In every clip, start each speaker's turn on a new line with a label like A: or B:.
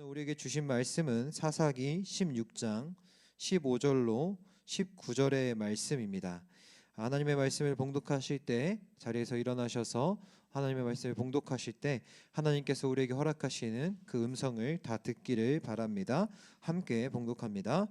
A: 오늘 우리에게 주신 말씀은 사사기 16장 15절로 19절의 말씀입니다. 하나님의 말씀을 봉독하실 때 자리에서 일어나셔서 하나님의 말씀을 봉독하실 때 하나님께서 우리에게 허락하시는 그 음성을 다 듣기를 바랍니다. 함께 봉독합니다.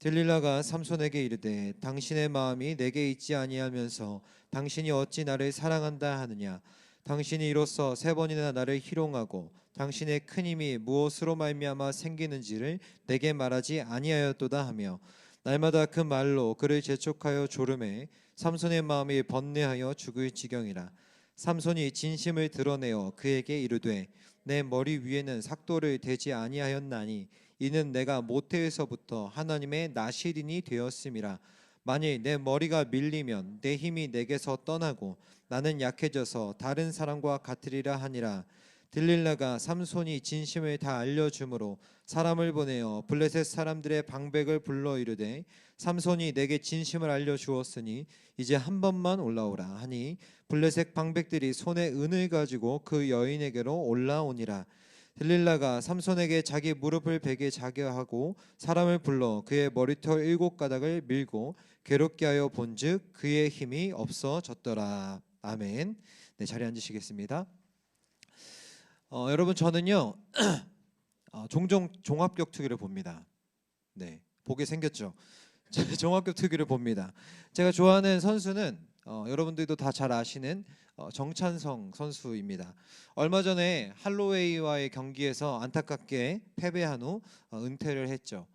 A: 들릴라가 삼손에게 이르되 당신의 마음이 내게 있지 아니하면서 당신이 어찌 나를 사랑한다 하느냐. 당신이 이로써 3번이나 나를 희롱하고 당신의 큰 힘이 무엇으로 말미암아 생기는지를 내게 말하지 아니하였도다 하며 날마다 그 말로 그를 재촉하여 조르매 삼손의 마음이 번뇌하여 죽을 지경이라. 삼손이 진심을 드러내어 그에게 이르되 내 머리 위에는 삭도를 대지 아니하였나니 이는 내가 모태에서부터 하나님의 나실인이 되었음이라. 만일 내 머리가 밀리면 내 힘이 내게서 떠나고 나는 약해져서 다른 사람과 같으리라 하니라. 들릴라가 삼손이 진심을 다 알려주므로 사람을 보내어 블레셋 사람들의 방백을 불러 이르되 삼손이 내게 진심을 알려주었으니 이제 한 번만 올라오라 하니 블레셋 방백들이 손에 은을 가지고 그 여인에게로 올라오니라. 들릴라가 삼손에게 자기 무릎을 베게 자게 하고 사람을 불러 그의 머리털 7가닥을 밀고 괴롭게 하여 본즉 그의 힘이 없어졌더라. 아멘. 네, 자리에 앉으시겠습니다. 여러분, 저는요 종종 종합격투기를 봅니다. 네, 보게 생겼죠. 종합격투기를 봅니다. 제가 좋아하는 선수는 여러분들도 다 잘 아시는 정찬성 선수입니다. 얼마 전에 할로웨이와의 경기에서 안타깝게 패배한 후 은퇴를 했죠.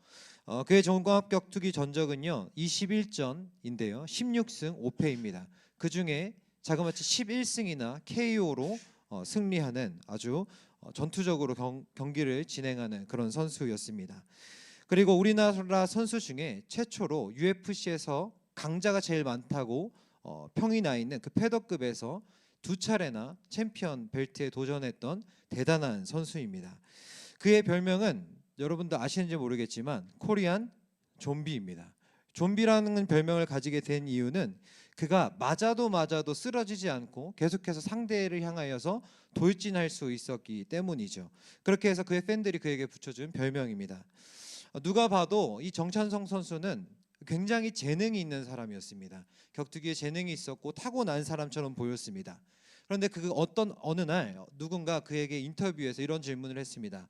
A: 그의 종합격투기 전적은요 21전인데요 16승 5패입니다. 그 중에 자그마치 11승이나 KO로 승리하는 아주 전투적으로 경기를 진행하는 그런 선수였습니다. 그리고 우리나라 선수 중에 최초로 UFC에서 강자가 제일 많다고 평이 나 있는 그 패더급에서 2차례나 챔피언 벨트에 도전했던 대단한 선수입니다. 그의 별명은 여러분도 아시는지 모르겠지만 코리안 좀비입니다. 좀비라는 별명을 가지게 된 이유는 그가 맞아도 쓰러지지 않고 계속해서 상대를 향하여서 돌진할 수 있었기 때문이죠. 그렇게 해서 그의 팬들이 그에게 붙여준 별명입니다. 누가 봐도 이 정찬성 선수는 굉장히 재능이 있는 사람이었습니다. 격투기에 재능이 있었고 타고난 사람처럼 보였습니다. 그런데 어느 날 누군가 그에게 인터뷰에서 이런 질문을 했습니다.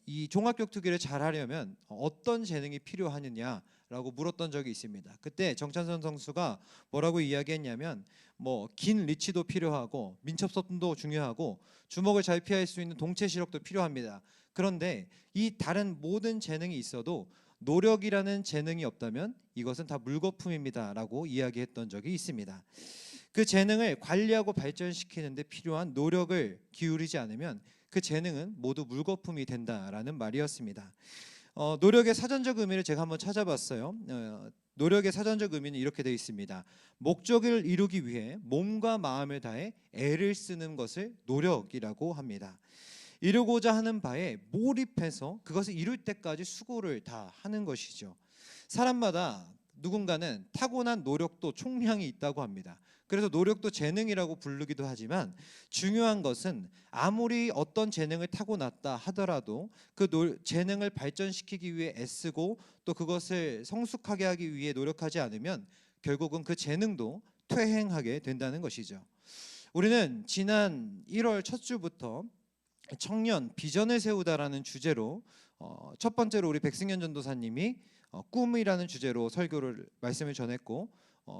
A: 이 종합격투기를 잘하려면 어떤 재능이 필요하느냐라고 물었던 적이 있습니다. 그때 정찬성 선수가 뭐라고 이야기했냐면 긴 리치도 필요하고 민첩성도 중요하고 주먹을 잘 피할 수 있는 동체 시력도 필요합니다. 그런데 이 다른 모든 재능이 있어도 노력이라는 재능이 없다면 이것은 다 물거품입니다 라고 이야기했던 적이 있습니다. 그 재능을 관리하고 발전시키는 데 필요한 노력을 기울이지 않으면 그 재능은 모두 물거품이 된다라는 말이었습니다. 노력의 사전적 의미를 제가 한번 찾아봤어요. 노력의 사전적 의미는 이렇게 되어 있습니다. 목적을 이루기 위해 몸과 마음을 다해 애를 쓰는 것을 노력이라고 합니다. 이루고자 하는 바에 몰입해서 그것을 이룰 때까지 수고를 다 하는 것이죠. 사람마다 누군가는 타고난 노력도 총량이 있다고 합니다. 그래서 노력도 재능이라고 부르기도 하지만 중요한 것은 아무리 어떤 재능을 타고났다 하더라도 그 재능을 발전시키기 위해 애쓰고 또 그것을 성숙하게 하기 위해 노력하지 않으면 결국은 그 재능도 퇴행하게 된다는 것이죠. 우리는 지난 1월 첫 주부터 청년 비전을 세우다라는 주제로 첫 번째로 우리 백승현 전도사님이 꿈이라는 주제로 말씀을 전했고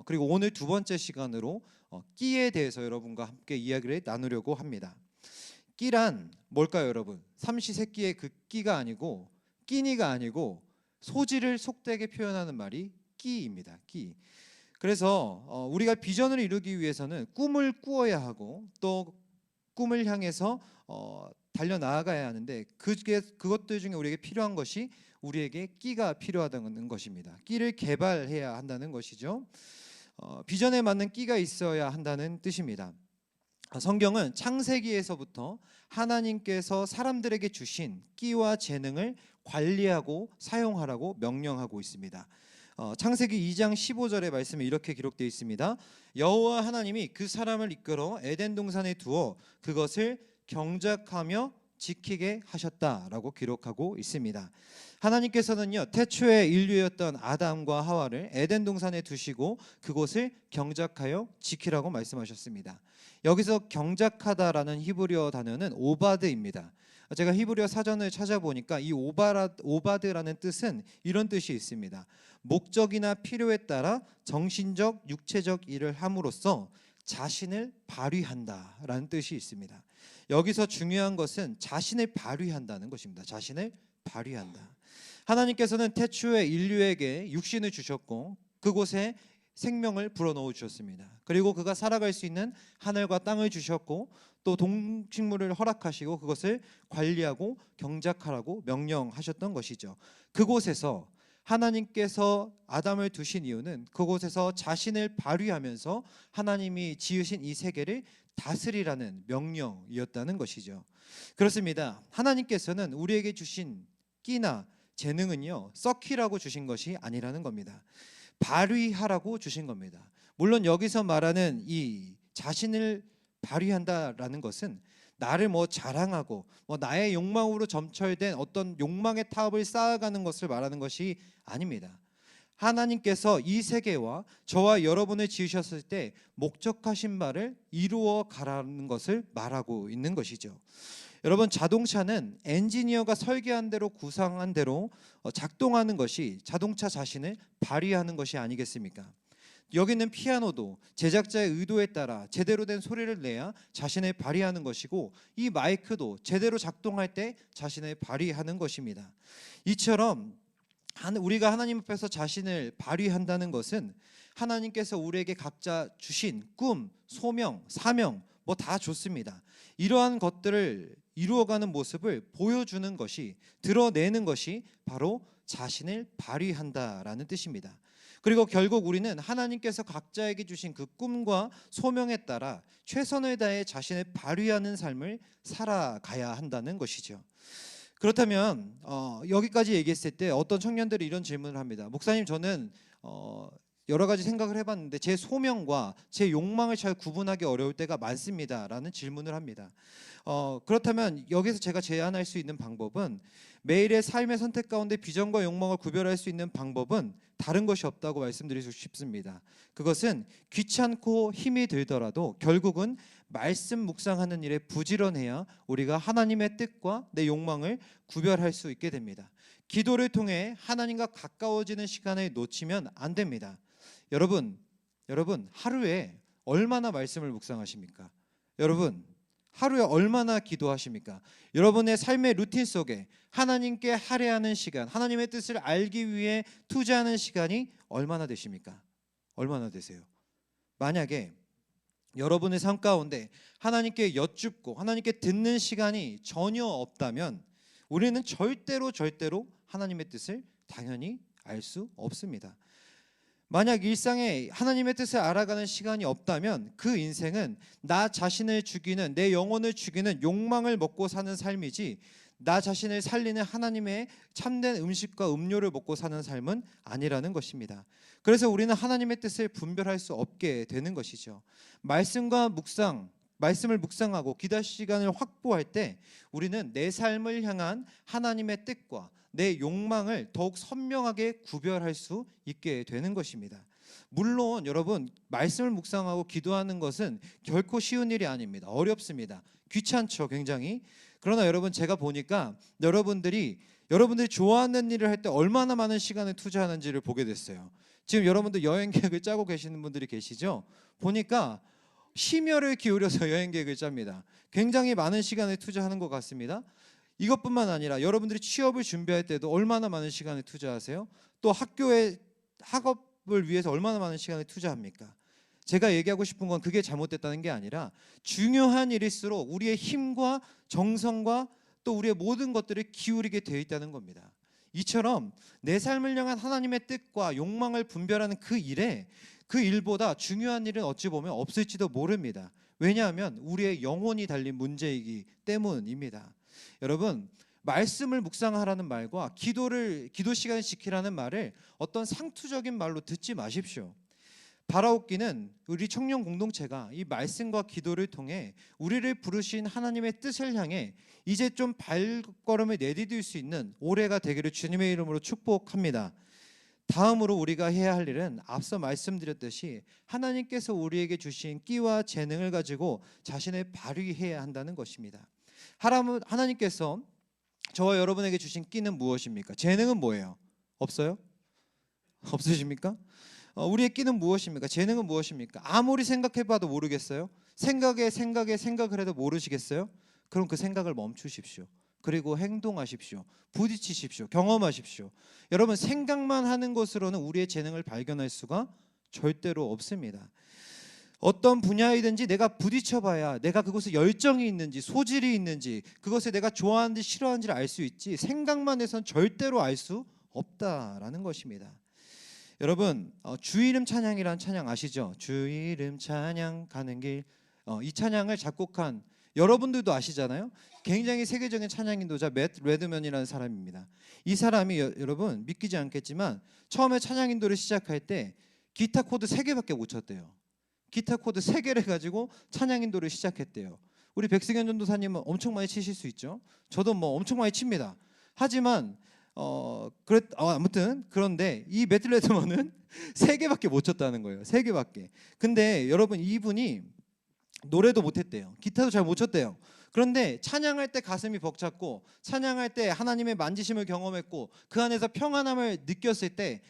A: 그리고 오늘 두 번째 시간으로 끼에 대해서 여러분과 함께 이야기를 나누려고 합니다. 끼란 뭘까요, 여러분? 삼시세끼의 그 끼가 아니고 끼니가 아니고 소질을 속되게 표현하는 말이 끼입니다. 끼. 그래서 우리가 비전을 이루기 위해서는 꿈을 꾸어야 하고 또 꿈을 향해서 달려나아가야 하는데 그것들 중에 우리에게 필요한 것이 우리에게 끼가 필요하다는 것입니다. 끼를 개발해야 한다는 것이죠. 비전에 맞는 끼가 있어야 한다는 뜻입니다. 성경은 창세기에서부터 하나님께서 사람들에게 주신 끼와 재능을 관리하고 사용하라고 명령하고 있습니다. 창세기 2장 15절의 말씀에 이렇게 기록되어 있습니다. 여호와 하나님이 그 사람을 이끌어 에덴 동산에 두어 그것을 경작하며 지키게 하셨다라고 기록하고 있습니다. 하나님께서는요, 태초의 인류였던 아담과 하와를 에덴 동산에 두시고 그곳을 경작하여 지키라고 말씀하셨습니다. 여기서 경작하다라는 히브리어 단어는 오바드입니다. 제가 히브리어 사전을 찾아보니까 이 오바드라는 뜻은 이런 뜻이 있습니다. 목적이나 필요에 따라 정신적, 육체적 일을 함으로써 자신을 발휘한다라는 뜻이 있습니다. 여기서 중요한 것은 자신을 발휘한다는 것입니다. 자신을 발휘한다. 하나님께서는 태초에 인류에게 육신을 주셨고 그곳에 생명을 불어넣어 주셨습니다. 그리고 그가 살아갈 수 있는 하늘과 땅을 주셨고 또 동식물을 허락하시고 그것을 관리하고 경작하라고 명령하셨던 것이죠. 그곳에서 하나님께서 아담을 두신 이유는 그곳에서 자신을 발휘하면서 하나님이 지으신 이 세계를 다스리라는 명령이었다는 것이죠. 그렇습니다. 하나님께서는 우리에게 주신 끼나 재능은요, 썩히라고 주신 것이 아니라는 겁니다. 발휘하라고 주신 겁니다. 물론 여기서 말하는 이 자신을 발휘한다라는 것은 나를 자랑하고 나의 욕망으로 점철된 어떤 욕망의 타업을 쌓아가는 것을 말하는 것이 아닙니다. 하나님께서 이 세계와 저와 여러분을 지으셨을 때 목적하신 바를 이루어 가라는 것을 말하고 있는 것이죠. 여러분, 자동차는 엔지니어가 설계한 대로 구상한 대로 작동하는 것이 자동차 자신을 발휘하는 것이 아니겠습니까? 여기 있는 피아노도 제작자의 의도에 따라 제대로 된 소리를 내야 자신을 발휘하는 것이고 이 마이크도 제대로 작동할 때 자신을 발휘하는 것입니다. 이처럼 우리가 하나님 앞에서 자신을 발휘한다는 것은 하나님께서 우리에게 각자 주신 꿈, 소명, 사명 다 좋습니다. 이러한 것들을 이루어가는 모습을 보여주는 것이, 드러내는 것이 바로 자신을 발휘한다라는 뜻입니다. 그리고 결국 우리는 하나님께서 각자에게 주신 그 꿈과 소명에 따라 최선을 다해 자신을 발휘하는 삶을 살아가야 한다는 것이죠. 그렇다면 여기까지 얘기했을 때 어떤 청년들이 이런 질문을 합니다. 목사님, 저는 여러 가지 생각을 해봤는데 제 소명과 제 욕망을 잘 구분하기 어려울 때가 많습니다 라는 질문을 합니다. 그렇다면 여기서 제가 제안할 수 있는 방법은, 매일의 삶의 선택 가운데 비전과 욕망을 구별할 수 있는 방법은 다른 것이 없다고 말씀드리고 싶습니다. 그것은 귀찮고 힘이 들더라도 결국은 말씀 묵상하는 일에 부지런해야 우리가 하나님의 뜻과 내 욕망을 구별할 수 있게 됩니다. 기도를 통해 하나님과 가까워지는 시간을 놓치면 안 됩니다. 여러분 하루에 얼마나 말씀을 묵상하십니까? 여러분 하루에 얼마나 기도하십니까? 여러분의 삶의 루틴 속에 하나님께 할애하는 시간, 하나님의 뜻을 알기 위해 투자하는 시간이 얼마나 되십니까? 얼마나 되세요? 만약에 여러분의 삶 가운데 하나님께 여쭙고 하나님께 듣는 시간이 전혀 없다면 우리는 절대로 하나님의 뜻을 당연히 알 수 없습니다. 만약 일상에 하나님의 뜻을 알아가는 시간이 없다면 그 인생은 나 자신을 죽이는, 내 영혼을 죽이는 욕망을 먹고 사는 삶이지 나 자신을 살리는 하나님의 참된 음식과 음료를 먹고 사는 삶은 아니라는 것입니다. 그래서 우리는 하나님의 뜻을 분별할 수 없게 되는 것이죠. 말씀을 묵상하고 기도 시간을 확보할 때 우리는 내 삶을 향한 하나님의 뜻과 내 욕망을 더욱 선명하게 구별할 수 있게 되는 것입니다. 물론 여러분, 말씀을 묵상하고 기도하는 것은 결코 쉬운 일이 아닙니다. 어렵습니다. 귀찮죠, 굉장히. 그러나 여러분, 제가 보니까 여러분들이 좋아하는 일을 할 때 얼마나 많은 시간을 투자하는지를 보게 됐어요. 지금 여러분들 여행 계획을 짜고 계시는 분들이 계시죠? 보니까 심혈을 기울여서 여행 계획을 짭니다. 굉장히 많은 시간을 투자하는 것 같습니다. 이것뿐만 아니라 여러분들이 취업을 준비할 때도 얼마나 많은 시간을 투자하세요? 또 학업을 위해서 얼마나 많은 시간을 투자합니까? 제가 얘기하고 싶은 건 그게 잘못됐다는 게 아니라 중요한 일일수록 우리의 힘과 정성과 또 우리의 모든 것들을 기울이게 되어 있다는 겁니다. 이처럼 내 삶을 향한 하나님의 뜻과 욕망을 분별하는 그 일보다 중요한 일은 어찌 보면 없을지도 모릅니다. 왜냐하면 우리의 영혼이 달린 문제이기 때문입니다. 여러분, 말씀을 묵상하라는 말과 기도 시간을 지키라는 말을 어떤 상투적인 말로 듣지 마십시오. 바라옵기는 우리 청년 공동체가 이 말씀과 기도를 통해 우리를 부르신 하나님의 뜻을 향해 이제 좀 발걸음을 내디딜 수 있는 올해가 되기를 주님의 이름으로 축복합니다. 다음으로 우리가 해야 할 일은 앞서 말씀드렸듯이 하나님께서 우리에게 주신 끼와 재능을 가지고 자신을 발휘해야 한다는 것입니다. 하나님께서 저와 여러분에게 주신 끼는 무엇입니까? 재능은 뭐예요? 없어요? 없으십니까? 우리의 끼는 무엇입니까? 재능은 무엇입니까? 아무리 생각해봐도 모르겠어요? 생각을 해도 모르시겠어요? 그럼 그 생각을 멈추십시오. 그리고 행동하십시오. 부딪히십시오. 경험하십시오. 여러분, 생각만 하는 것으로는 우리의 재능을 발견할 수가 절대로 없습니다. 어떤 분야이든지 내가 부딪혀봐야 내가 그것에 열정이 있는지 소질이 있는지 그것에 내가 좋아하는지 싫어하는지를 알 수 있지, 생각만 해서는 절대로 알 수 없다라는 것입니다. 여러분, 주 이름 찬양이라는 찬양 아시죠? 주 이름 찬양 가는 길, 이 찬양을 작곡한 여러분들도 아시잖아요. 굉장히 세계적인 찬양 인도자 맷 레드먼이라는 사람입니다. 이 사람이 여러분 믿기지 않겠지만 처음에 찬양 인도를 시작할 때 기타 코드 3개밖에 못 쳤대요. 기타 코드 3개를 가지고 찬양 인도를 시작했대요. 우리 백승현 전도사님은 엄청 많이 치실 수 있죠. 저도 뭐 엄청 많이 칩니다. 하지만 아무튼 그런데 이 맷 레드먼은 3개밖에 못 쳤다는 거예요. 3개밖에. 근데 여러분, 이분이 노래도 못했대요. 기타도 잘 못 쳤대요. 그런데 찬양할 때 가슴이 벅찼고 찬양할 때 하나님의 만지심을 경험했고 그 안에서 평안함을 느꼈을 때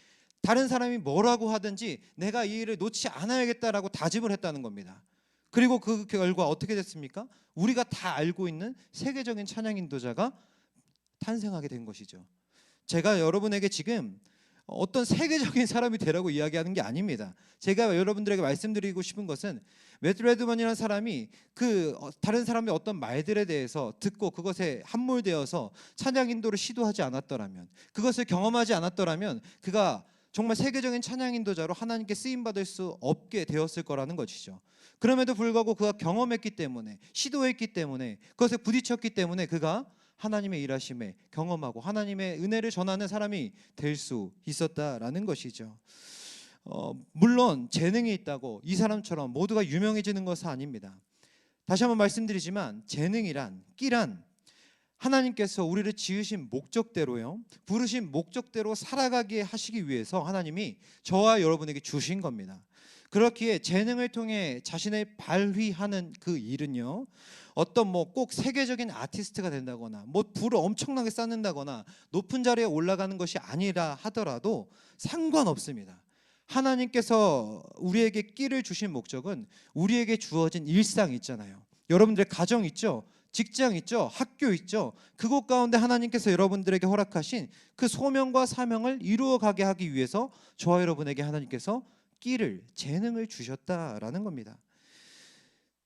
A: 다른 사람이 뭐라고 하든지 내가 이 일을 놓지 않아야겠다라고 다짐을 했다는 겁니다. 그리고 그 결과 어떻게 됐습니까? 우리가 다 알고 있는 세계적인 찬양 인도자가 탄생하게 된 것이죠. 제가 여러분에게 지금 어떤 세계적인 사람이 되라고 이야기하는 게 아닙니다. 제가 여러분들에게 말씀드리고 싶은 것은 맷 레드먼이라는 사람이 다른 사람의 어떤 말들에 대해서 듣고 그것에 함몰되어서 찬양 인도를 시도하지 않았더라면, 그것을 경험하지 않았더라면 그가 정말 세계적인 찬양 인도자로 하나님께 쓰임 받을 수 없게 되었을 거라는 것이죠. 그럼에도 불구하고 그가 경험했기 때문에, 시도했기 때문에, 그것에 부딪혔기 때문에 그가 하나님의 일하심에 경험하고 하나님의 은혜를 전하는 사람이 될 수 있었다라는 것이죠. 물론 재능이 있다고 이 사람처럼 모두가 유명해지는 것은 아닙니다. 다시 한번 말씀드리지만 재능이란, 끼란 하나님께서 우리를 지으신 목적대로요, 부르신 목적대로 살아가게 하시기 위해서 하나님이 저와 여러분에게 주신 겁니다. 그렇기에 재능을 통해 자신을 발휘하는 그 일은요, 어떤 꼭 세계적인 아티스트가 된다거나 불을 엄청나게 쌓는다거나 높은 자리에 올라가는 것이 아니라 하더라도 상관없습니다. 하나님께서 우리에게 끼를 주신 목적은 우리에게 주어진 일상 있잖아요. 여러분들의 가정 있죠? 직장 있죠? 학교 있죠? 그곳 가운데 하나님께서 여러분들에게 허락하신 그 소명과 사명을 이루어가게 하기 위해서 저와 여러분에게 하나님께서 끼를, 재능을 주셨다라는 겁니다.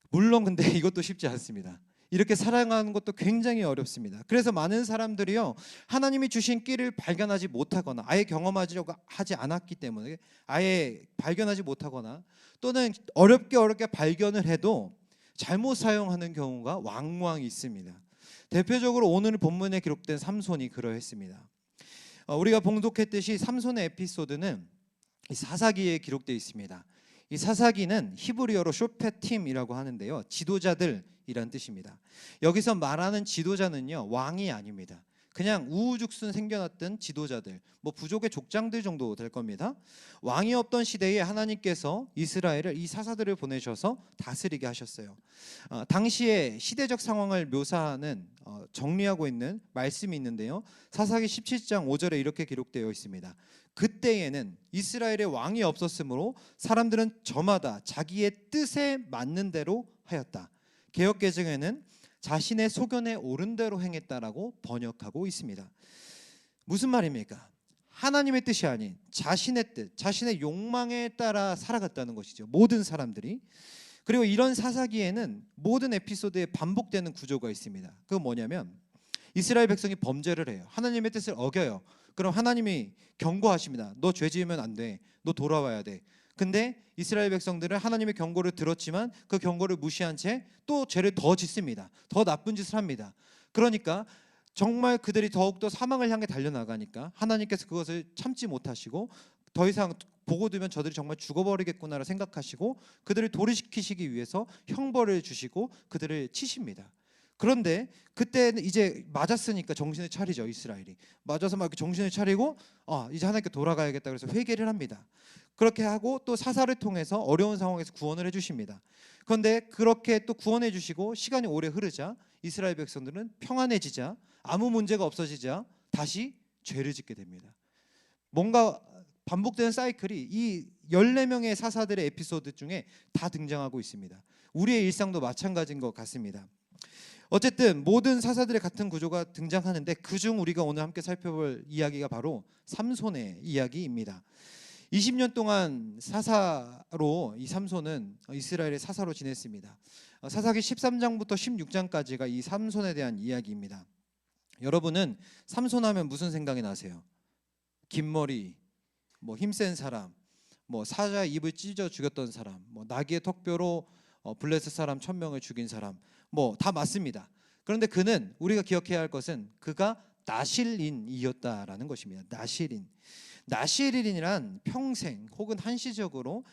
A: 물론 근데 이것도 쉽지 않습니다. 이렇게 살아가는 것도 굉장히 어렵습니다. 그래서 많은 사람들이요, 하나님이 주신 끼를 발견하지 못하거나 아예 경험하지 않았기 때문에 아예 발견하지 못하거나 또는 어렵게 발견을 해도 잘못 사용하는 경우가 왕왕 있습니다. 대표적으로 오늘 본문에 기록된 삼손이 그러했습니다. 우리가 봉독했듯이 삼손의 에피소드는 사사기에 기록되어 있습니다. 이 사사기는 히브리어로 쇼페팀이라고 하는데요, 지도자들이란 뜻입니다. 여기서 말하는 지도자는요, 왕이 아닙니다. 그냥 우후죽순 생겨났던 지도자들, 부족의 족장들 정도 될 겁니다. 왕이 없던 시대에 하나님께서 이스라엘을, 이 사사들을 보내셔서 다스리게 하셨어요. 당시의 시대적 상황을 묘사하는 정리하고 있는 말씀이 있는데요, 사사기 17장 5절에 이렇게 기록되어 있습니다. 그때에는 이스라엘의 왕이 없었으므로 사람들은 저마다 자기의 뜻에 맞는 대로 하였다. 개역개정에는 자신의 소견에 옳은 대로 행했다라고 번역하고 있습니다. 무슨 말입니까? 하나님의 뜻이 아닌 자신의 뜻, 자신의 욕망에 따라 살아갔다는 것이죠, 모든 사람들이. 그리고 이런 사사기에는 모든 에피소드에 반복되는 구조가 있습니다. 그건 뭐냐면 이스라엘 백성이 범죄를 해요. 하나님의 뜻을 어겨요. 그럼 하나님이 경고하십니다. 너 죄 지으면 안 돼. 너 돌아와야 돼. 근데 이스라엘 백성들은 하나님의 경고를 들었지만 그 경고를 무시한 채 또 죄를 더 짓습니다. 더 나쁜 짓을 합니다. 그러니까 정말 그들이 더욱더 사망을 향해 달려나가니까 하나님께서 그것을 참지 못하시고 더 이상 보고 두면 저들이 정말 죽어버리겠구나를 생각하시고 그들을 도리시키시기 위해서 형벌을 주시고 그들을 치십니다. 그런데 그때는 이제 맞았으니까 정신을 차리죠. 이스라엘이 맞아서 막 정신을 차리고 이제 하나님께 돌아가야겠다 그래서 회개를 합니다. 그렇게 하고 또 사사를 통해서 어려운 상황에서 구원을 해주십니다. 그런데 그렇게 또 구원해 주시고 시간이 오래 흐르자 이스라엘 백성들은 평안해지자 아무 문제가 없어지자 다시 죄를 짓게 됩니다. 뭔가 반복되는 사이클이 이 14명의 사사들의 에피소드 중에 다 등장하고 있습니다. 우리의 일상도 마찬가지인 것 같습니다. 어쨌든 모든 사사들의 같은 구조가 등장하는데 그중 우리가 오늘 함께 살펴볼 이야기가 바로 삼손의 이야기입니다. 20년 동안 사사로 이 삼손은 이스라엘의 사사로 지냈습니다. 사사기 13장부터 16장까지가 이 삼손에 대한 이야기입니다. 여러분은 삼손하면 무슨 생각이 나세요? 긴 머리, 뭐 힘센 사람, 뭐 사자 입을 찢어 죽였던 사람, 뭐 나귀의 턱뼈로 블레셋 사람 1000명을 죽인 사람, 뭐 다 맞습니다. 그런데 그는 우리가 기억해야 할 것은 그가 나실인이었다라는 것입니다. 나실인이란 평생 혹은 한시적으로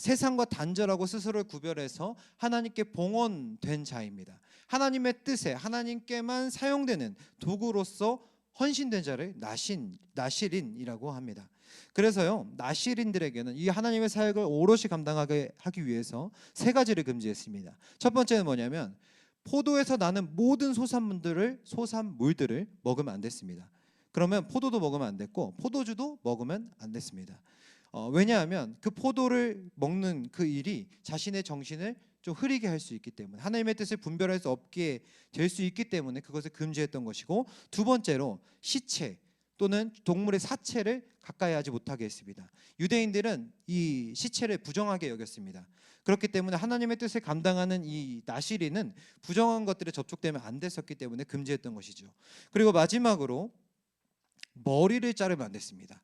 A: 세상과 단절하고 스스로를 구별해서 하나님께 봉헌된 자입니다. 하나님의 뜻에 하나님께만 사용되는 도구로서 헌신된 자를 나실인이라고 합니다. 그래서요 나실인들에게는 이 하나님의 사역을 오롯이 감당하게 하기 위해서 세 가지를 금지했습니다. 첫 번째는 뭐냐면 포도에서 나는 모든 소산물들을 먹으면 안 됐습니다. 그러면 포도도 먹으면 안 됐고 포도주도 먹으면 안 됐습니다. 왜냐하면 그 포도를 먹는 그 일이 자신의 정신을 좀 흐리게 할 수 있기 때문에 하나님의 뜻을 분별할 수 없게 될 수 있기 때문에 그것을 금지했던 것이고 두 번째로 시체 또는 동물의 사체를 가까이 하지 못하게 했습니다. 유대인들은 이 시체를 부정하게 여겼습니다. 그렇기 때문에 하나님의 뜻을 감당하는 이 나실인은 부정한 것들에 접촉되면 안 됐었기 때문에 금지했던 것이죠. 그리고 마지막으로 머리를 자르면 안 됐습니다.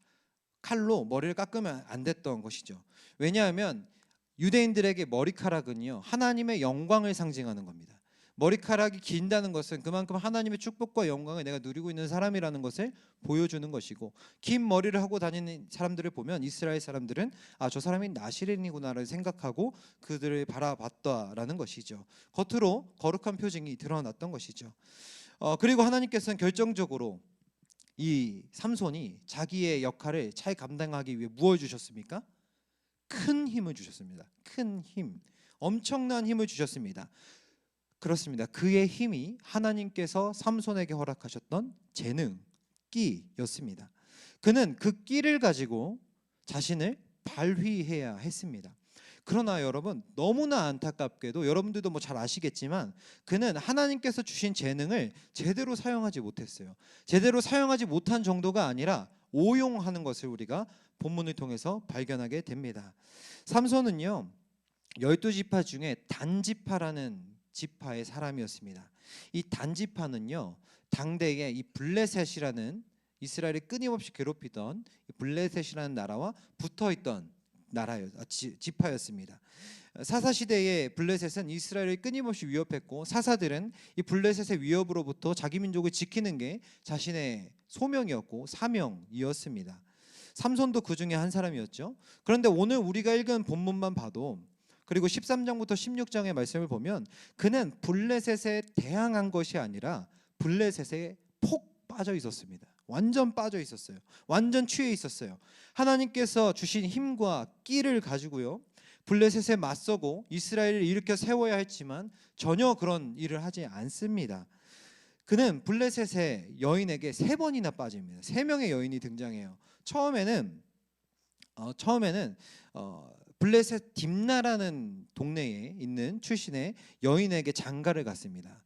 A: 칼로 머리를 깎으면 안 됐던 것이죠. 왜냐하면 유대인들에게 머리카락은요 하나님의 영광을 상징하는 겁니다. 머리카락이 긴다는 것은 그만큼 하나님의 축복과 영광을 내가 누리고 있는 사람이라는 것을 보여주는 것이고 긴 머리를 하고 다니는 사람들을 보면 이스라엘 사람들은 저 사람이 나실인이구나를 생각하고 그들을 바라봤다라는 것이죠. 겉으로 거룩한 표징이 드러났던 것이죠. 그리고 하나님께서는 결정적으로 이 삼손이 자기의 역할을 잘 감당하기 위해 무엇을 주셨습니까? 큰 힘을 주셨습니다. 큰 힘, 엄청난 힘을 주셨습니다. 그렇습니다. 그의 힘이 하나님께서 삼손에게 허락하셨던 재능, 끼였습니다. 그는 그 끼를 가지고 자신을 발휘해야 했습니다. 그러나 여러분 너무나 안타깝게도 여러분들도 뭐 잘 아시겠지만 그는 하나님께서 주신 재능을 제대로 사용하지 못했어요. 제대로 사용하지 못한 정도가 아니라 오용하는 것을 우리가 본문을 통해서 발견하게 됩니다. 삼손은요 12지파 중에 단지파라는 지파의 사람이었습니다. 이 단지파는요 당대에 이 블레셋이라는 이스라엘을 끊임없이 괴롭히던 블레셋이라는 나라와 붙어있던 지파였습니다. 사사 시대의 블레셋은 이스라엘을 끊임없이 위협했고 사사들은 이 블레셋의 위협으로부터 자기 민족을 지키는 게 자신의 소명이었고 사명이었습니다. 삼손도 그 중에 한 사람이었죠. 그런데 오늘 우리가 읽은 본문만 봐도 그리고 13장부터 16장의 말씀을 보면 그는 블레셋에 대항한 것이 아니라 블레셋에 폭 빠져 있었습니다. 완전 빠져 있었어요. 완전 취해 있었어요. 하나님께서 주신 힘과 끼를 가지고요 블레셋에 맞서고 이스라엘을 일으켜 세워야 했지만 전혀 그런 일을 하지 않습니다. 그는 블레셋의 여인에게 3번이나 빠집니다. 3명의 여인이 등장해요. 처음에는 블레셋 딥나라는 동네에 있는 출신의 여인에게 장가를 갔습니다.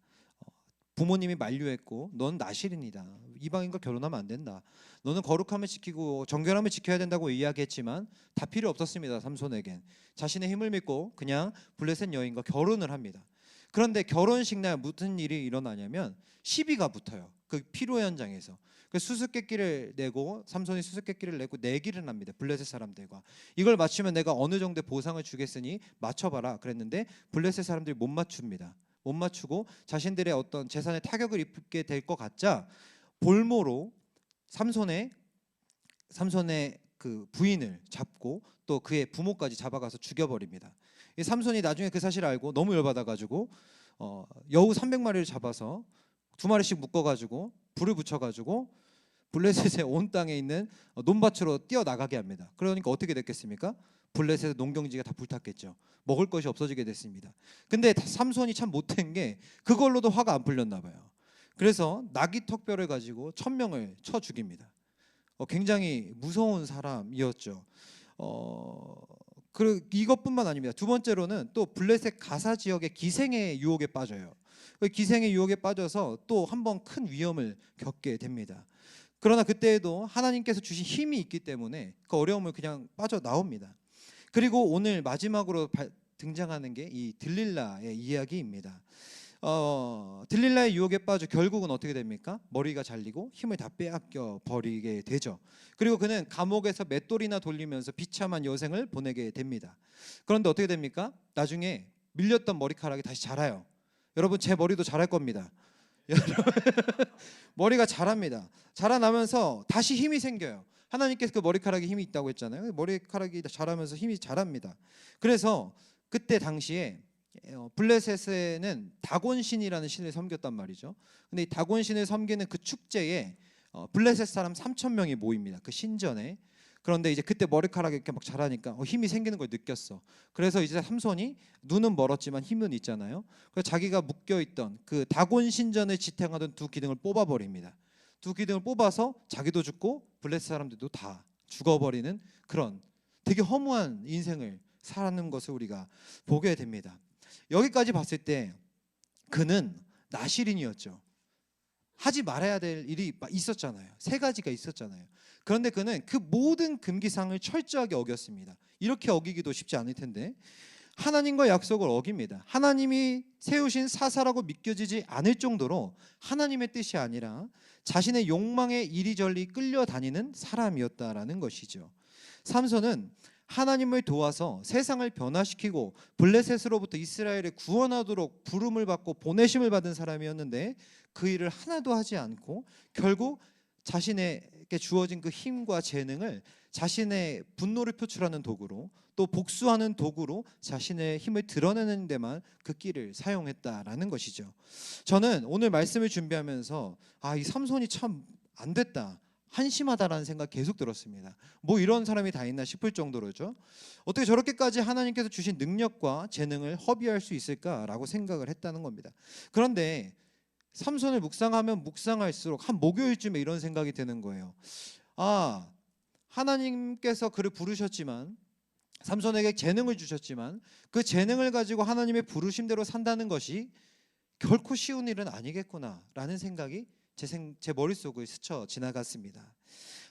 A: 부모님이 만류했고 넌 나실인이다. 이방인과 결혼하면 안 된다. 너는 거룩함을 지키고 정결함을 지켜야 된다고 이야기했지만 다 필요 없었습니다. 삼손에겐. 자신의 힘을 믿고 그냥 블레셋 여인과 결혼을 합니다. 그런데 결혼식 날 무슨 일이 일어나냐면 시비가 붙어요. 그 피로 현장에서. 수수께끼를 내고 삼손이 수수께끼를 내고 내기를 합니다. 블레셋 사람들과. 이걸 맞추면 내가 어느 정도의 보상을 주겠으니 맞춰봐라 그랬는데 블레셋 사람들이 못 맞춥니다. 못 맞추고 자신들의 어떤 재산에 타격을 입게 될 것 같자 볼모로 삼손의 그 부인을 잡고 또 그의 부모까지 잡아가서 죽여버립니다. 이 삼손이 나중에 그 사실을 알고 너무 열받아가지고 여우 300마리를 잡아서 2마리씩 묶어가지고 불을 붙여가지고 블레셋의 온 땅에 있는 논밭으로 뛰어나가게 합니다. 그러니까 어떻게 됐겠습니까? 블레셋의 농경지가 다 불탔겠죠. 먹을 것이 없어지게 됐습니다. 근데 삼손이 참 못한 게 그걸로도 화가 안 풀렸나 봐요. 그래서 나귀 턱뼈를 가지고 1000명을 쳐 죽입니다. 굉장히 무서운 사람이었죠. 그리고 이것뿐만 아닙니다. 두 번째로는 또 블레셋 가사 지역의 기생의 유혹에 빠져요. 그 기생의 유혹에 빠져서 또 한 번 큰 위험을 겪게 됩니다. 그러나 그때에도 하나님께서 주신 힘이 있기 때문에 그 어려움을 그냥 빠져나옵니다. 그리고 오늘 마지막으로 등장하는 게 이 들릴라의 이야기입니다. 들릴라의 유혹에 빠져 결국은 어떻게 됩니까? 머리가 잘리고 힘을 다 빼앗겨 버리게 되죠. 그리고 그는 감옥에서 맷돌이나 돌리면서 비참한 여생을 보내게 됩니다. 그런데 어떻게 됩니까? 나중에 밀렸던 머리카락이 다시 자라요. 여러분, 제 머리도 자랄 겁니다. 머리가 자랍니다. 자라나면서 다시 힘이 생겨요. 하나님께서 그 머리카락에 힘이 있다고 했잖아요. 머리카락이 자라면서 힘이 자랍니다. 그래서 그때 당시에 블레셋에는 다곤신이라는 신을 섬겼단 말이죠. 근데 이 다곤신을 섬기는 그 축제에 블레셋 사람 3,000명이 모입니다. 그 신전에. 그런데 이제 그때 머리카락이 이렇게 막 자라니까 힘이 생기는 걸 느꼈어. 그래서 이제 삼손이 눈은 멀었지만 힘은 있잖아요. 그래서 자기가 묶여있던 그 다곤 신전을 지탱하던 두 기둥을 뽑아버립니다. 두 기둥을 뽑아서 자기도 죽고 블레셋 사람들도 다 죽어버리는 그런 되게 허무한 인생을 사는 것을 우리가 보게 됩니다. 여기까지 봤을 때 그는 나실인이었죠. 하지 말아야 될 일이 있었잖아요. 3가지가 있었잖아요. 그런데 그는 그 모든 금기상을 철저하게 어겼습니다. 이렇게 어기기도 쉽지 않을 텐데 하나님과 약속을 어깁니다. 하나님이 세우신 사사라고 믿겨지지 않을 정도로 하나님의 뜻이 아니라 자신의 욕망에 이리저리 끌려다니는 사람이었다라는 것이죠. 삼손은 하나님을 도와서 세상을 변화시키고 블레셋으로부터 이스라엘을 구원하도록 부름을 받고 보내심을 받은 사람이었는데 그 일을 하나도 하지 않고 결국 자신에게 주어진 그 힘과 재능을 자신의 분노를 표출하는 도구로 또 복수하는 도구로 자신의 힘을 드러내는 데만 그 길을 사용했다라는 것이죠. 저는 오늘 말씀을 준비하면서 이 삼손이 참 안 됐다, 한심하다라는 생각 계속 들었습니다. 뭐 이런 사람이 다 있나 싶을 정도로죠. 어떻게 저렇게까지 하나님께서 주신 능력과 재능을 허비할 수 있을까라고 생각을 했다는 겁니다. 그런데 삼손을 묵상하면 묵상할수록 한 목요일쯤에 이런 생각이 드는 거예요. 하나님께서 그를 부르셨지만, 삼손에게 재능을 주셨지만 그 재능을 가지고 하나님의 부르심대로 산다는 것이 결코 쉬운 일은 아니겠구나라는 생각이 제 머릿속을 스쳐 지나갔습니다.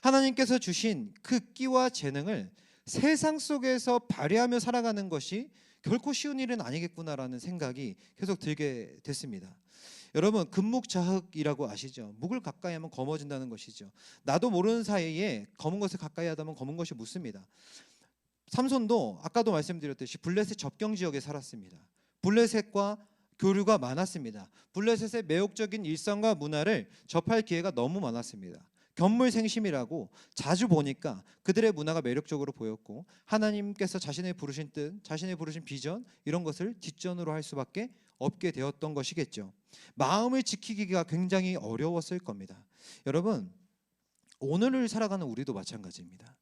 A: 하나님께서 주신 그 끼와 재능을 세상 속에서 발휘하며 살아가는 것이 결코 쉬운 일은 아니겠구나라는 생각이 계속 들게 됐습니다. 여러분, 금묵자흑이라고 아시죠? 묵을 가까이 하면 검어진다는 것이죠. 나도 모르는 사이에 검은 것을 가까이 하다 보면 검은 것이 묻습니다. 삼손도 아까도 말씀드렸듯이 블레셋 접경 지역에 살았습니다. 블레셋과 교류가 많았습니다. 블레셋의 매혹적인 일상과 문화를 접할 기회가 너무 많았습니다. 견물생심이라고 자주 보니까 그들의 문화가 매력적으로 보였고 하나님께서 자신의 부르신 뜻, 자신의 부르신 비전 이런 것을 뒷전으로 할 수밖에 없게 되었던 것이겠죠. 마음을 지키기가 굉장히 어려웠을 겁니다. 여러분, 오늘을 살아가는 우리도 마찬가지입니다.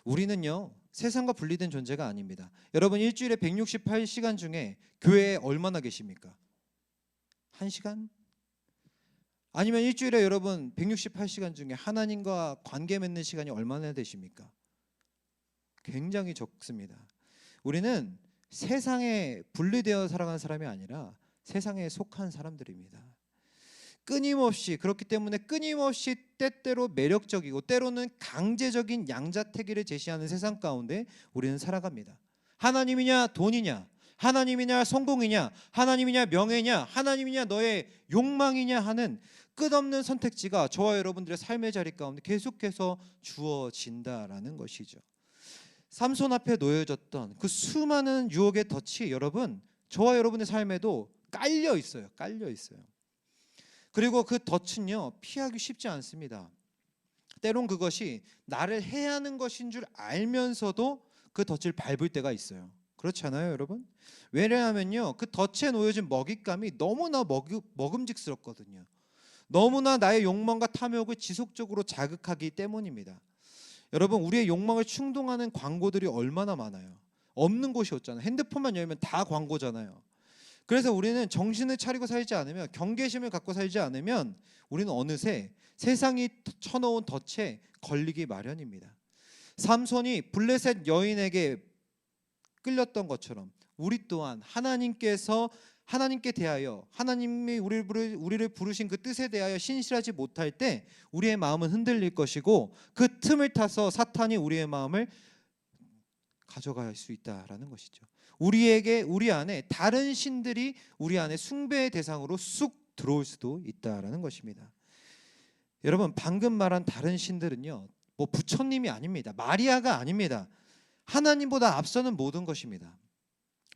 A: 우리는요, 세상과 분리된 존재가 아닙니다. 여러분, 일주일에 168시간 중에 교회에 얼마나 계십니까? 1시간? 아니면 일주일에 여러분 168시간 중에 하나님과 관계 맺는 시간이 얼마나 되십니까? 굉장히 적습니다. 우리는 세상에 분리되어 살아가는 사람이 아니라 세상에 속한 사람들입니다. 끊임없이, 그렇기 때문에 끊임없이 때때로 매력적이고 때로는 강제적인 양자택일을 제시하는 세상 가운데 우리는 살아갑니다. 하나님이냐 돈이냐, 하나님이냐 성공이냐, 하나님이냐 명예냐, 하나님이냐 너의 욕망이냐 하는 끝없는 선택지가 저와 여러분들의 삶의 자리 가운데 계속해서 주어진다라는 것이죠. 삼손 앞에 놓여졌던 그 수많은 유혹의 덫이 여러분, 저와 여러분의 삶에도 깔려 있어요. 그리고 그 덫은요, 피하기 쉽지 않습니다. 때론 그것이 나를 해하는 것인 줄 알면서도 그 덫을 밟을 때가 있어요. 그렇지 않아요, 여러분? 왜냐하면요, 그 덫에 놓여진 먹잇감이 너무나 먹음직스럽거든요. 너무나 나의 욕망과 탐욕을 지속적으로 자극하기 때문입니다. 여러분, 우리의 욕망을 충동하는 광고들이 얼마나 많아요. 없는 곳이 없잖아요. 핸드폰만 열면 다 광고잖아요. 그래서 우리는 정신을 차리고 살지 않으면, 경계심을 갖고 살지 않으면 우리는 어느새 세상이 쳐놓은 덫에 걸리기 마련입니다. 삼손이 블레셋 여인에게 끌렸던 것처럼 우리 또한 하나님께 대하여, 하나님이 우리를 부르신 그 뜻에 대하여 신실하지 못할 때 우리의 마음은 흔들릴 것이고, 그 틈을 타서 사탄이 우리의 마음을 가져갈 수 있다라는 것이죠. 우리 안에 다른 신들이 우리 안에 숭배의 대상으로 쑥 들어올 수도 있다라는 것입니다. 여러분, 방금 말한 다른 신들은요, 뭐 부처님이 아닙니다. 마리아가 아닙니다. 하나님보다 앞서는 모든 것입니다.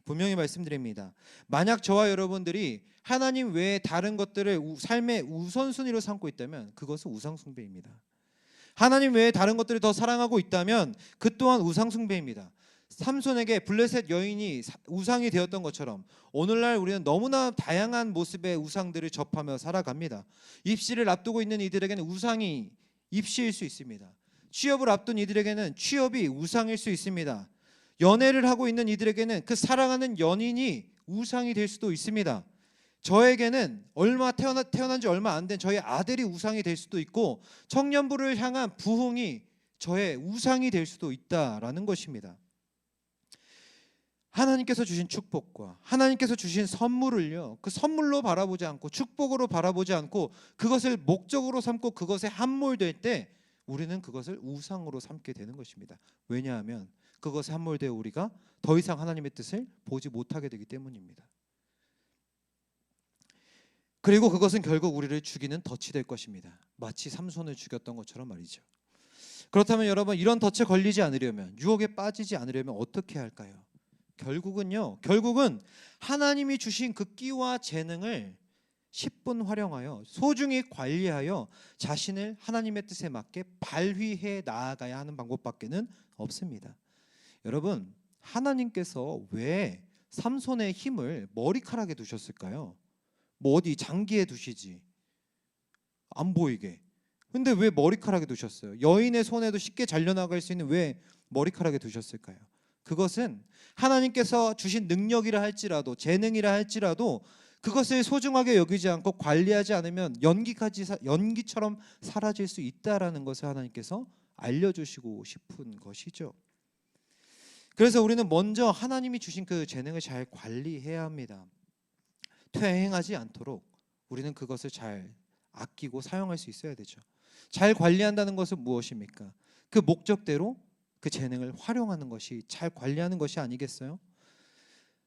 A: 분명히 말씀드립니다. 만약 저와 여러분들이 하나님 외에 다른 것들을 삶의 우선순위로 삼고 있다면 그것은 우상숭배입니다. 하나님 외에 다른 것들을 더 사랑하고 있다면 그 또한 우상숭배입니다. 삼손에게 블레셋 여인이 우상이 되었던 것처럼 오늘날 우리는 너무나 다양한 모습의 우상들을 접하며 살아갑니다. 입시를 앞두고 있는 이들에게는 우상이 입시일 수 있습니다. 취업을 앞둔 이들에게는 취업이 우상일 수 있습니다. 연애를 하고 있는 이들에게는 그 사랑하는 연인이 우상이 될 수도 있습니다. 저에게는 태어난 지 얼마 안 된 저의 아들이 우상이 될 수도 있고, 청년부를 향한 부흥이 저의 우상이 될 수도 있다라는 것입니다. 하나님께서 주신 축복과 하나님께서 주신 선물을요, 그 선물로 바라보지 않고 축복으로 바라보지 않고 그것을 목적으로 삼고 그것에 함몰될 때 우리는 그것을 우상으로 삼게 되는 것입니다. 왜냐하면 그것에 함몰되어 우리가 더 이상 하나님의 뜻을 보지 못하게 되기 때문입니다. 그리고 그것은 결국 우리를 죽이는 덫이 될 것입니다. 마치 삼손을 죽였던 것처럼 말이죠. 그렇다면 여러분, 이런 덫에 걸리지 않으려면, 유혹에 빠지지 않으려면 어떻게 할까요? 결국은 하나님이 주신 그 끼와 재능을 10분 활용하여 소중히 관리하여 자신을 하나님의 뜻에 맞게 발휘해 나아가야 하는 방법밖에는 없습니다. 여러분, 하나님께서 왜 삼손의 힘을 머리카락에 두셨을까요? 뭐 어디 장기에 두시지, 안 보이게. 근데 왜 머리카락에 두셨어요? 여인의 손에도 쉽게 잘려나갈 수 있는 왜 머리카락에 두셨을까요? 그것은 하나님께서 주신 능력이라 할지라도, 재능이라 할지라도 그것을 소중하게 여기지 않고 관리하지 않으면 연기처럼 사라질 수 있다라는 것을 하나님께서 알려주시고 싶은 것이죠. 그래서 우리는 먼저 하나님이 주신 그 재능을 잘 관리해야 합니다. 퇴행하지 않도록 우리는 그것을 잘 아끼고 사용할 수 있어야 되죠. 잘 관리한다는 것은 무엇입니까? 그 목적대로 그 재능을 활용하는 것이 잘 관리하는 것이 아니겠어요?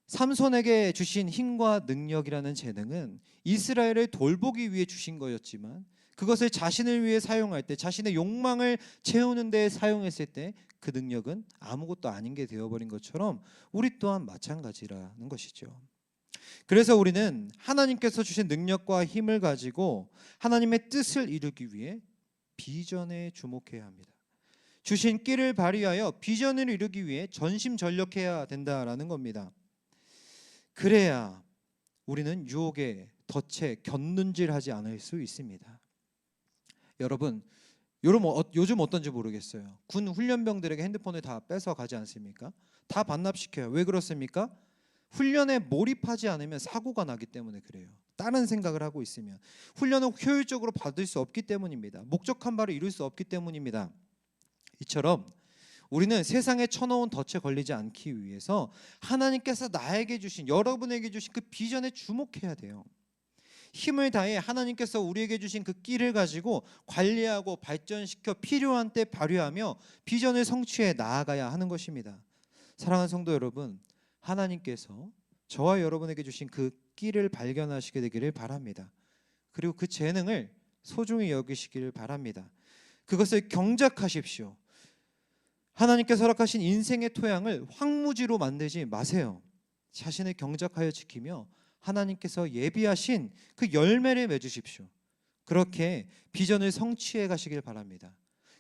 A: 삼손에게 주신 힘과 능력이라는 재능은 이스라엘을 돌보기 위해 주신 거였지만, 그것을 자신을 위해 사용할 때, 자신의 욕망을 채우는 데 사용했을 때 그 능력은 아무것도 아닌 게 되어버린 것처럼 우리 또한 마찬가지라는 것이죠. 그래서 우리는 하나님께서 주신 능력과 힘을 가지고 하나님의 뜻을 이루기 위해 비전에 주목해야 합니다. 주신 끼를 발휘하여 비전을 이루기 위해 전심전력해야 된다라는 겁니다. 그래야 우리는 유혹의 덫에 곁눈질하지 않을 수 있습니다. 여러분, 요즘 어떤지 모르겠어요. 군 훈련병들에게 핸드폰을 다 뺏어 가지 않습니까? 다 반납시켜요. 왜 그렇습니까? 훈련에 몰입하지 않으면 사고가 나기 때문에 그래요. 다른 생각을 하고 있으면 훈련을 효율적으로 받을 수 없기 때문입니다. 목적한 바를 이룰 수 없기 때문입니다. 이처럼 우리는 세상에 쳐놓은 덫에 걸리지 않기 위해서 하나님께서 나에게 주신, 여러분에게 주신 그 비전에 주목해야 돼요. 힘을 다해 하나님께서 우리에게 주신 그 끼를 가지고 관리하고 발전시켜 필요한 때 발휘하며 비전을 성취해 나아가야 하는 것입니다. 사랑하는 성도 여러분, 하나님께서 저와 여러분에게 주신 그 끼를 발견하시게 되기를 바랍니다. 그리고 그 재능을 소중히 여기시기를 바랍니다. 그것을 경작하십시오. 하나님께서 허락하신 인생의 토양을 황무지로 만들지 마세요. 자신을 경작하여 지키며 하나님께서 예비하신 그 열매를 맺으십시오. 그렇게 비전을 성취해 가시길 바랍니다.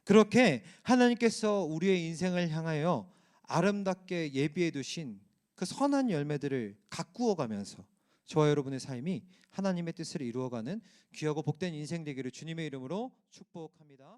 A: 그렇게 하나님께서 우리의 인생을 향하여 아름답게 예비해 두신 그 선한 열매들을 가꾸어 가면서 저와 여러분의 삶이 하나님의 뜻을 이루어가는 귀하고 복된 인생 되기를 주님의 이름으로 축복합니다.